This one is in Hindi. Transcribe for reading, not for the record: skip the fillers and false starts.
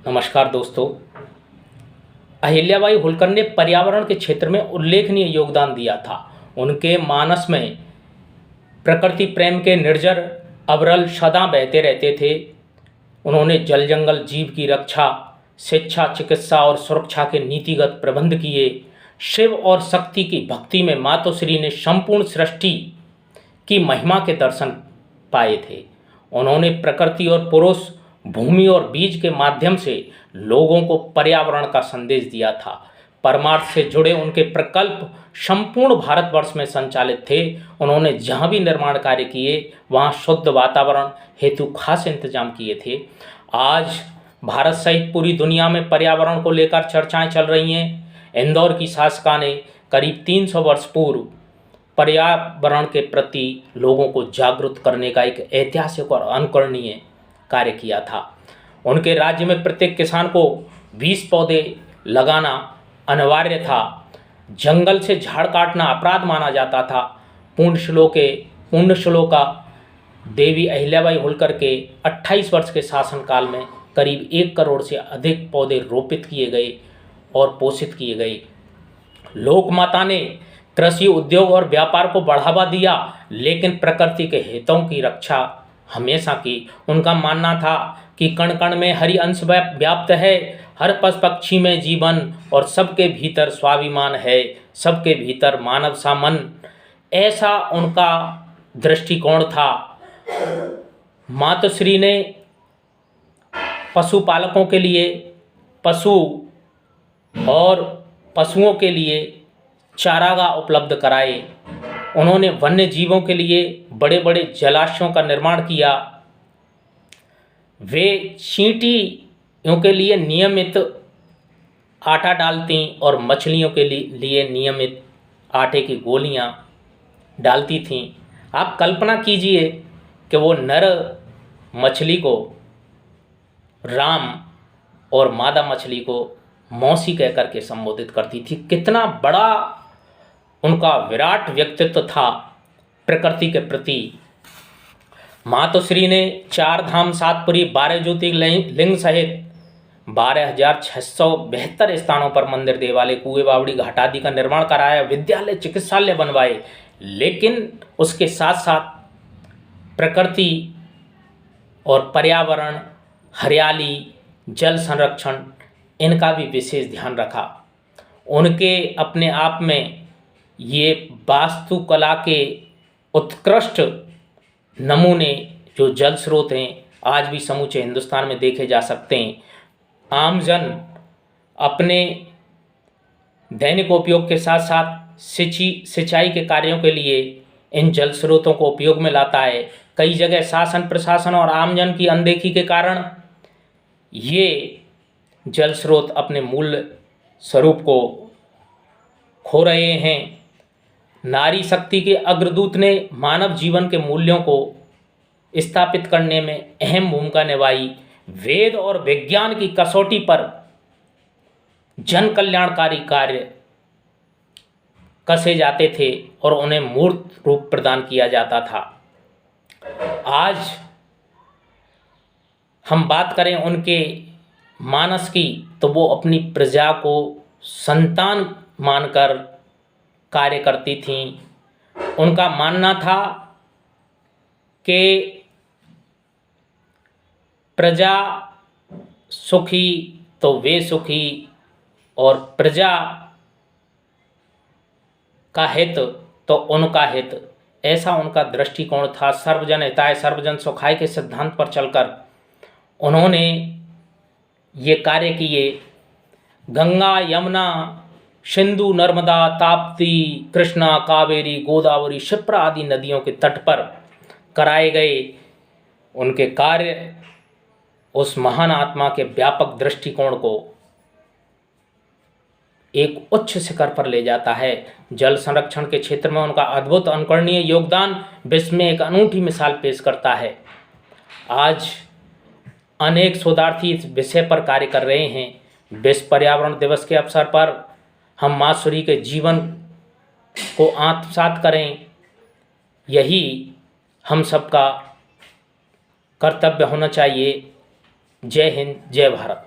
नमस्कार दोस्तों। अहिल्याबाई होल्कर ने पर्यावरण के क्षेत्र में उल्लेखनीय योगदान दिया था। उनके मानस में प्रकृति प्रेम के निर्झर अविरल सदा बहते रहते थे। उन्होंने जल जंगल जीव की रक्षा, शिक्षा, चिकित्सा और सुरक्षा के नीतिगत प्रबंध किए। शिव और शक्ति की भक्ति में मातोश्री ने संपूर्ण सृष्टि की महिमा के दर्शन पाए थे। उन्होंने प्रकृति और पुरुष, भूमि और बीज के माध्यम से लोगों को पर्यावरण का संदेश दिया था। परमार्थ से जुड़े उनके प्रकल्प संपूर्ण भारतवर्ष में संचालित थे। उन्होंने जहाँ भी निर्माण कार्य किए वहाँ शुद्ध वातावरण हेतु खास इंतजाम किए थे। आज भारत सहित पूरी दुनिया में पर्यावरण को लेकर चर्चाएं चल रही हैं। इंदौर की शासिका ने करीब 300 वर्ष पूर्व पर्यावरण के प्रति लोगों को जागरूक करने का एक ऐतिहासिक और अनुकरणीय कार्य किया था। उनके राज्य में प्रत्येक किसान को 20 पौधे लगाना अनिवार्य था। जंगल से झाड़ काटना अपराध माना जाता था। पुण्यश्लोका देवी अहिल्याबाई होल्कर के 28 वर्ष के शासनकाल में करीब 1 करोड़ से अधिक पौधे रोपित किए गए और पोषित किए गए। लोकमाता ने कृषि, उद्योग और व्यापार को बढ़ावा दिया, लेकिन प्रकृति के हितों की रक्षा हमेशा की। उनका मानना था कि कण कण में हरि अंश व्याप्त है, हर पशु पक्षी में जीवन और सबके भीतर स्वाभिमान है, सबके भीतर मानव सा मन। ऐसा उनका दृष्टिकोण था। मातोश्री ने पशुपालकों के लिए पशु और पशुओं के लिए चारागाह उपलब्ध कराए। उन्होंने वन्य जीवों के लिए बड़े बड़े जलाशयों का निर्माण किया। वे चींटियों के लिए नियमित आटा डालती और मछलियों के लिए नियमित आटे की गोलियां डालती थीं। आप कल्पना कीजिए कि वो नर मछली को राम और मादा मछली को मौसी कहकर के संबोधित करती थी। कितना बड़ा उनका विराट व्यक्तित्व था प्रकृति के प्रति। मातोश्री ने 4 धाम, 7 पुरी, 12 ज्योतिर्लिंग सहित 12,672 स्थानों पर मंदिर, देवालय, कुएं, बावड़ी, घाट आदि का निर्माण कराया। विद्यालय, चिकित्सालय बनवाए। लेकिन उसके साथ साथ प्रकृति और पर्यावरण, हरियाली, जल संरक्षण, इनका भी विशेष ध्यान रखा। उनके अपने आप में ये वास्तुकला के उत्कृष्ट नमूने जो जल स्रोत हैं आज भी समूचे हिंदुस्तान में देखे जा सकते हैं। आमजन अपने दैनिक उपयोग के साथ साथ सिंचाई के कार्यों के लिए इन जल स्रोतों को उपयोग में लाता है। कई जगह शासन, प्रशासन और आमजन की अनदेखी के कारण ये जल स्रोत अपने मूल स्वरूप को खो रहे हैं। नारी शक्ति के अग्रदूत ने मानव जीवन के मूल्यों को स्थापित करने में अहम भूमिका निभाई। वेद और विज्ञान की कसौटी पर जन कल्याणकारी कार्य कसे जाते थे और उन्हें मूर्त रूप प्रदान किया जाता था। आज हम बात करें उनके मानस की, तो वो अपनी प्रजा को संतान मानकर कार्य करती थीं। उनका मानना था कि प्रजा सुखी तो वे सुखी और प्रजा का हित तो उनका हित। ऐसा उनका दृष्टिकोण था। सर्वजन हिताय सर्वजन सुखाय के सिद्धांत पर चलकर उन्होंने ये कार्य किए। गंगा, यमुना, सिंधु, नर्मदा, ताप्ती, कृष्णा, कावेरी, गोदावरी, क्षिप्रा आदि नदियों के तट पर कराए गए उनके कार्य उस महान आत्मा के व्यापक दृष्टिकोण को एक उच्च शिखर पर ले जाता है। जल संरक्षण के क्षेत्र में उनका अद्भुत अनुकरणीय योगदान विश्व में एक अनूठी मिसाल पेश करता है। आज अनेक शोधार्थी इस विषय पर कार्य कर रहे हैं। विश्व पर्यावरण दिवस के अवसर पर हम मातोश्री के जीवन को आत्मसात करें, यही हम सबका कर्तव्य होना चाहिए। जय हिंद, जय भारत।